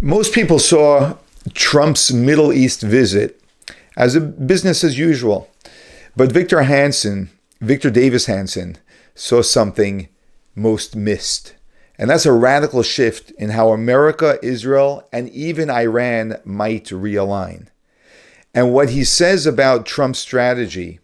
Most people saw Trump's Middle East visit as a business as usual. But Victor Davis Hanson, saw something most missed. And that's a radical shift in how America, Israel, and even Iran might realign. And what he says about Trump's strategy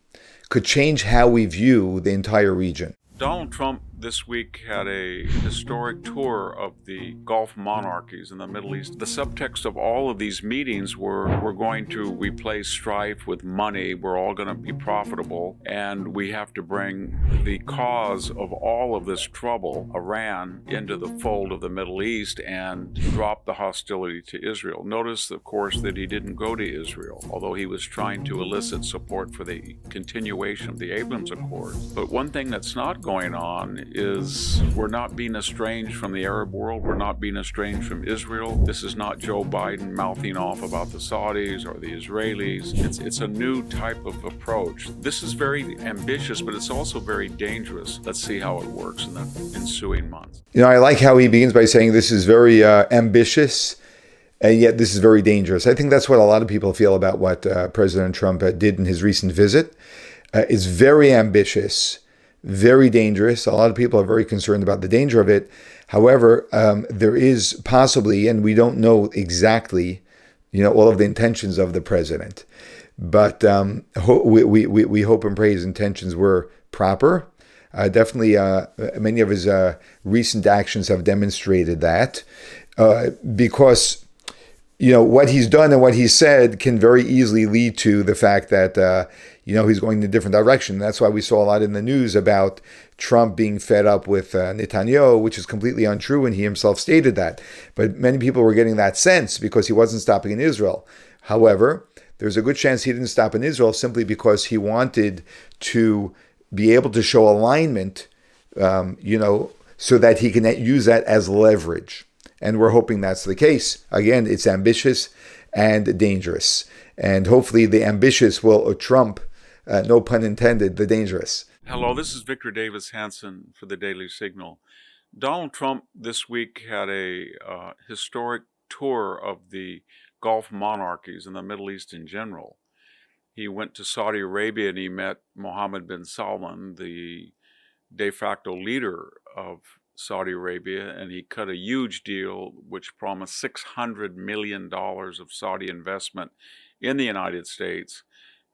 could change how we view the entire region. Donald Trump this week had a historic tour of the Gulf monarchies in the Middle East. The subtext of all of these meetings were, we're going to replace strife with money, we're all going to be profitable, and we have to bring the cause of all of this trouble, Iran, into the fold of the Middle East and drop the hostility to Israel. Notice, of course, that he didn't go to Israel, although he was trying to elicit support for the continuation of the Abrams Accords. But one thing that's not going on is we're not being estranged from the Arab world. We're not being estranged from Israel. This is not Joe Biden mouthing off about the Saudis or the Israelis. It's a new type of approach. This is very ambitious, but it's also very dangerous. Let's see how it works in the ensuing months. I like how he begins by saying this is very ambitious, and yet this is very dangerous. I think that's what a lot of people feel about what President Trump did in his recent visit. It's very ambitious, very dangerous. A lot of people are very concerned about the danger of it. However, there is possibly, and we don't know exactly, all of the intentions of the president. But we hope and pray his intentions were proper. Definitely, many of his recent actions have demonstrated that. Because, what he's done and what he said can very easily lead to the fact that he's going in a different direction. That's why we saw a lot in the news about Trump being fed up with Netanyahu, which is completely untrue, and he himself stated that. But many people were getting that sense because he wasn't stopping in Israel. However, there's a good chance he didn't stop in Israel simply because he wanted to be able to show alignment, so that he can use that as leverage. And we're hoping that's the case. Again, it's ambitious and dangerous. And hopefully the ambitious will trump, no pun intended, the dangerous. Hello, this is Victor Davis Hanson for the Daily Signal. Donald Trump this week had a historic tour of the Gulf monarchies and the Middle East in general. He went to Saudi Arabia and he met Mohammed bin Salman, the de facto leader of Saudi Arabia, and he cut a huge deal which promised $600 million of Saudi investment in the United States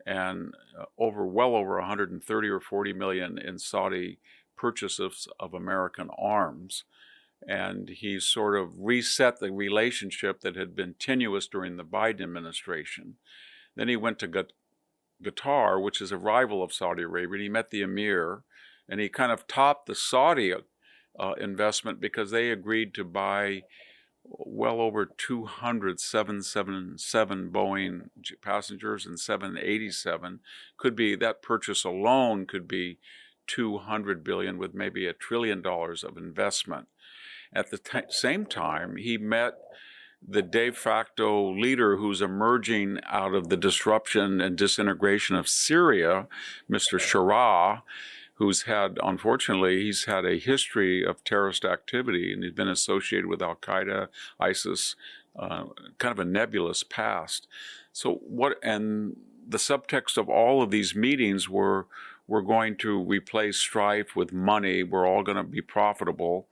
and well over 130 or 40 million in Saudi purchases of American arms. And he sort of reset the relationship that had been tenuous during the Biden administration. Then he went to Qatar, which is a rival of Saudi Arabia, and he met the emir, and he kind of topped the Saudi investment because they agreed to buy well over 200 777 Boeing passengers and 787. That purchase alone could be $200 billion with maybe $1 trillion of investment. At the same time, he met the de facto leader who's emerging out of the disruption and disintegration of Syria, Mr. Shara, who's he's had a history of terrorist activity, and he's been associated with Al-Qaeda, ISIS, kind of a nebulous past. And the subtext of all of these meetings were, we're going to replace strife with money, we're all going to be profitable,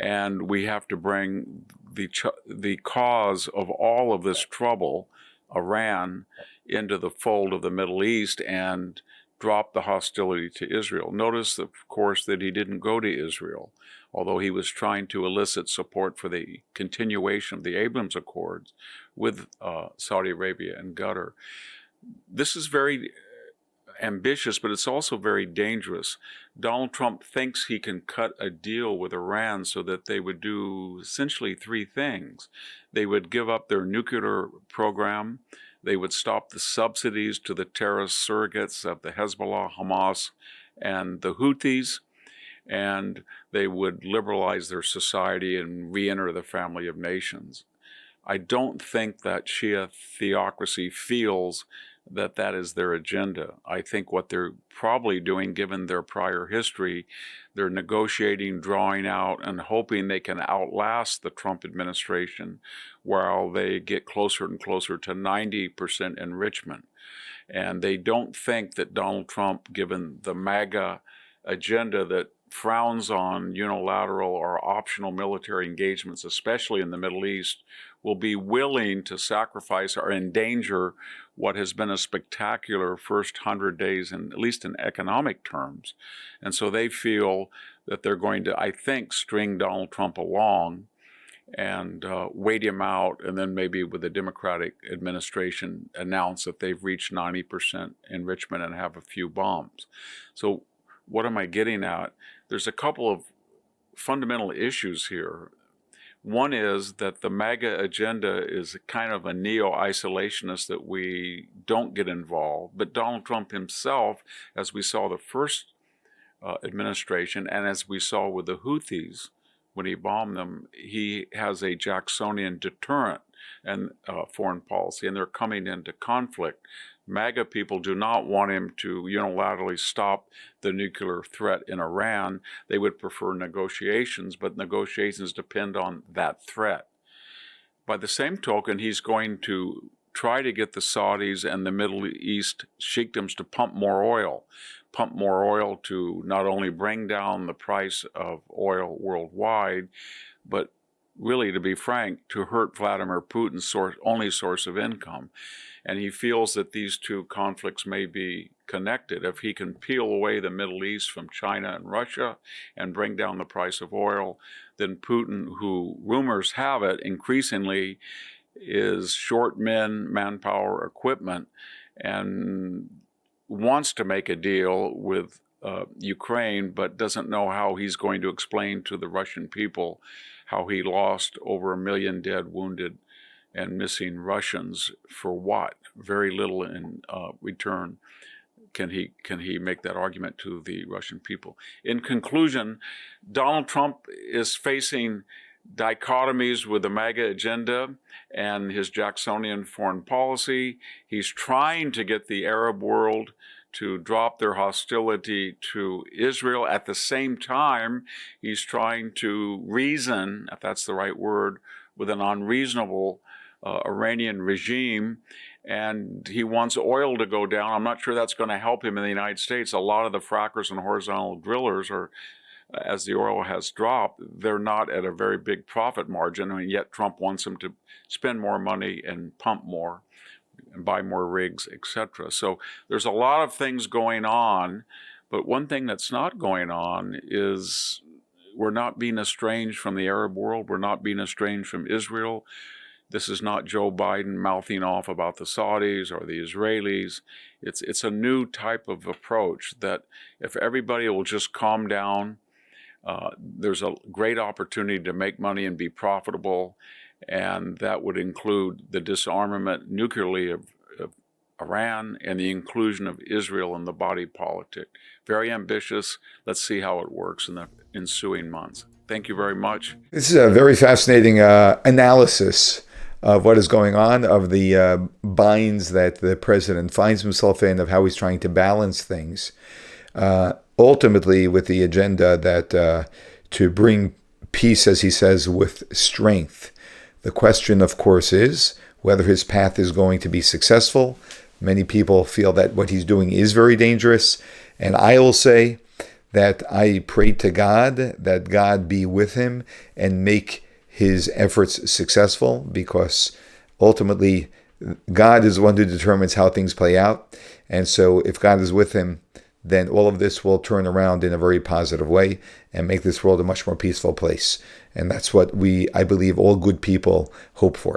and we have to bring the cause of all of this trouble, Iran, into the fold of the Middle East and drop the hostility to Israel. Notice, of course, that he didn't go to Israel, although he was trying to elicit support for the continuation of the Abrams Accords with Saudi Arabia and Qatar. This is very ambitious, but it's also very dangerous. Donald Trump thinks he can cut a deal with Iran so that they would do essentially three things. They would give up their nuclear program, they would stop the subsidies to the terrorist surrogates of the Hezbollah, Hamas, and the Houthis, and they would liberalize their society and re-enter the family of nations. I don't think that Shia theocracy feels that is their agenda. I think what they're probably doing, given their prior history, they're negotiating, drawing out, and hoping they can outlast the Trump administration while they get closer and closer to 90% enrichment. And they don't think that Donald Trump, given the MAGA agenda that frowns on unilateral or optional military engagements, especially in the Middle East, will be willing to sacrifice or endanger what has been a spectacular first 100 days, at least in economic terms. And so they feel that they're going to, I think, string Donald Trump along and wait him out, and then maybe with the Democratic administration announce that they've reached 90% enrichment and have a few bombs. So what am I getting at? There's a couple of fundamental issues here. One is that the MAGA agenda is kind of a neo-isolationist, that we don't get involved. But Donald Trump himself, as we saw the first administration, and as we saw with the Houthis when he bombed them, he has a Jacksonian deterrent and foreign policy, and they're coming into conflict. MAGA people do not want him to unilaterally stop the nuclear threat in Iran. They would prefer negotiations, but negotiations depend on that threat. By the same token, he's going to try to get the Saudis and the Middle East sheikdoms to pump more oil to not only bring down the price of oil worldwide, but really, to be frank, to hurt Vladimir Putin's only source of income. And he feels that these two conflicts may be connected. If he can peel away the Middle East from China and Russia and bring down the price of oil, then Putin, who rumors have it increasingly is short manpower, equipment, and wants to make a deal with Ukraine, but doesn't know how he's going to explain to the Russian people how he lost over 1 million dead, wounded, and missing Russians for what? Very little in return. Can he make that argument to the Russian people? In conclusion, Donald Trump is facing dichotomies with the MAGA agenda and his Jacksonian foreign policy. He's trying to get the Arab world to drop their hostility to Israel. At the same time, he's trying to reason, if that's the right word, with an unreasonable Iranian regime, and he wants oil to go down. I'm not sure that's going to help him in the United States. A lot of the frackers and horizontal drillers are, as the oil has dropped, they're not at a very big profit margin, and yet Trump wants them to spend more money and pump more and buy more rigs, etc. So there's a lot of things going on, but one thing that's not going on is we're not being estranged from the Arab world. We're not being estranged from Israel. This is not Joe Biden mouthing off about the Saudis or the Israelis. It's a new type of approach that if everybody will just calm down, there's a great opportunity to make money and be profitable, and that would include the disarmament nuclearly of Iran and the inclusion of Israel in the body politic. Very ambitious. Let's see how it works in the ensuing months. Thank you very much. This is a very fascinating analysis of what is going on, of the binds that the president finds himself in, of how he's trying to balance things, ultimately with the agenda that to bring peace, as he says, with strength. The question, of course, is whether his path is going to be successful. Many people feel that what he's doing is very dangerous, and I will say that I pray to God that God be with him and make his efforts successful, because ultimately God is the one who determines how things play out. And so if God is with him, then all of this will turn around in a very positive way and make this world a much more peaceful place. And that's what I believe all good people hope for.